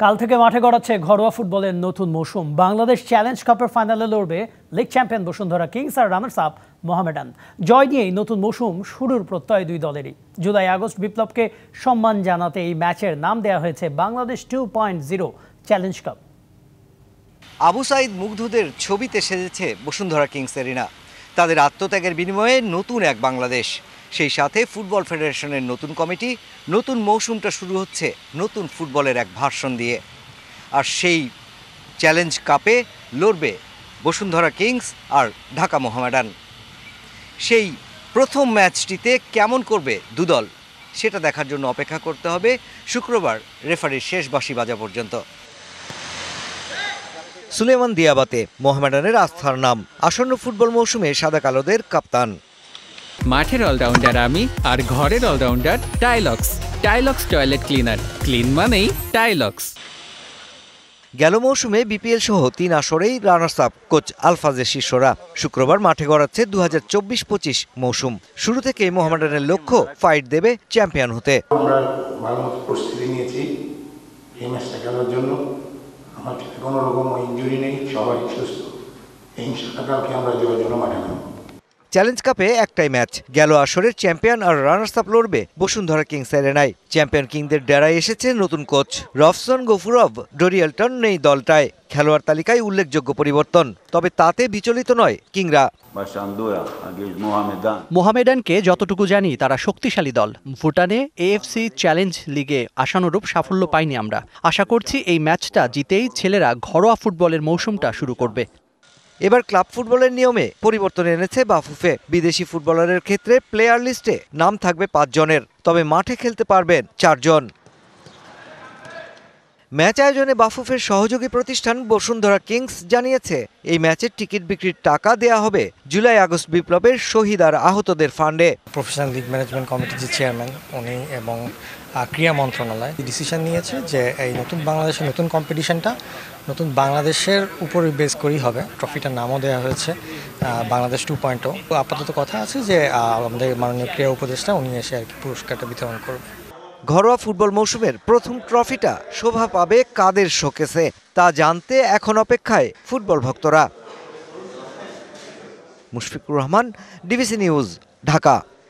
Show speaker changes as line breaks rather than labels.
কাল থেকে মাঠে গড়াচ্ছে ঘরোয়া ফুটবলের নতুন মৌসুম। বাংলাদেশ চ্যালেঞ্জ কাপের ফাইনালে লড়বে লিগ চ্যাম্পিয়ন বসুন্ধরা কিংস আর রানার্স আপ মোহামেডান। জয় নিয়েই নতুন মৌসুম শুরুর প্রত্যয় দুই দলেরই। জুলাই আগস্ট বিপ্লবকে সম্মান জানাতে এই ম্যাচের নাম দেওয়া হয়েছে বাংলাদেশ 2.0 চ্যালেঞ্জ কাপ।
আবু সাইদ মুগ্ধদের ছবিতে সেজেছে বসুন্ধরা কিংস এরিনা। তাদের আত্মত্যাগের বিনিময়ে নতুন এক বাংলাদেশ, সেই সাথে ফুটবল ফেডারেশনের নতুন কমিটি। নতুন মৌসুমটা শুরু হচ্ছে নতুন ফুটবলের এক ভার্সন দিয়ে। আর সেই চ্যালেঞ্জ কাপে লড়বে বসুন্ধরা কিংস আর ঢাকা মোহামেডান। সেই প্রথম ম্যাচটিতে কেমন করবে দুদল, সেটা দেখার জন্য অপেক্ষা করতে হবে শুক্রবার রেফারির শেষ বাঁশি বাজা পর্যন্ত। সুলেমান দিয়াবাতে মোহামেডানের আস্থার নাম, আসন্ন ফুটবল মৌসুমে সাদা কালোদের কাপ্তান।
মাঠের অলরাউন্ডার আমি, আর ঘরের allrounder Tylox. Tylox toilet cleaner, clean মানেই টাইলক্স।
গেল মৌসুমে বিপিএল সহ 3 আসরেই রানার্স আপ কোচ আলফাজের শিষ্যরা। শুক্রবার মাঠে গড়াচ্ছে 2024-25 মৌসুম। শুরু থেকে মোহামেডানের লক্ষ্য ফাইট দেবে চ্যাম্পিয়ন হতে।
আমরা ভালো মতো প্রস্তুতি নিয়েছি এই ম্যাচটা খেলার জন্য। আমার কোনো রকম ইনজুরি নেই, সবাই সুস্থ। এই ইনশাআল্লাহ আমরা জয়ের জন্য মাঠে নামব।
চ্যালেঞ্জ কাপে একটাই ম্যাচ। গেল আসরের চ্যাম্পিয়ন আর রানার্স আপ লড়বে বসুন্ধরা কিংস এরেনায়। চ্যাম্পিয়ন কিংদের ডেরায় এসেছে নতুন কোচ রফসন গফুরভ। ডরিয়েলটন নেই দলটায়। খেলোয়াড় তালিকায় উল্লেখযোগ্য পরিবর্তন, তবে তাতে বিচলিত নয় কিংরা।
মোহামেডানকে যতটুকু জানি তারা শক্তিশালী দল। ভুটানে এএফসি চ্যালেঞ্জ লিগে আশানুরূপ সাফল্য পাইনি আমরা। আশা করছি এই ম্যাচটা জিতেই ছেলেরা ঘরোয়া ফুটবলের মৌসুমটা শুরু করবে।
এবার ক্লাব ফুটবলের নিয়মে পরিবর্তন এনেছে বাফুফে। বিদেশি ফুটবলারের ক্ষেত্রে প্লেয়ার লিস্টে নাম থাকবে 5 জনের, তবে মাঠে খেলতে পারবেন 4 জন। ম্যাচ আয়োজনে বাফুফের সহযোগী প্রতিষ্ঠান বসুন্ধরা কিংস জানিয়েছে এই ম্যাচের টিকিট বিক্রির টাকা দেয়া হবে জুলাই আগস্ট বিপ্লবের শহীদ আর আহতদের ফান্ডে।
প্রফেশনাল লিগ ম্যানেজমেন্ট কমিটির যে চেয়ারম্যান উনি এবং ক্রীড়া মন্ত্রণালয় ডিসিশন নিয়েছে যে এই নতুন বাংলাদেশের নতুন কম্পিটিশনটা নতুন বাংলাদেশের উপর বেস করেই হবে। ট্রফিটার নামও দেওয়া হয়েছে বাংলাদেশ 2.0। আপাতত কথা আছে যে আমাদের মাননীয় ক্রীড়া উপদেষ্টা উনি এসে আর কি পুরস্কারটা বিতরণ করবে।
ঘরোয়া ফুটবল মৌসুমের প্রথম ট্রফিটা শোভা পাবে কাদের শোকেসে, তা জানতে এখন অপেক্ষায় ফুটবল ভক্তরা। Mushfiqur Rahman, DBC news, Dhaka.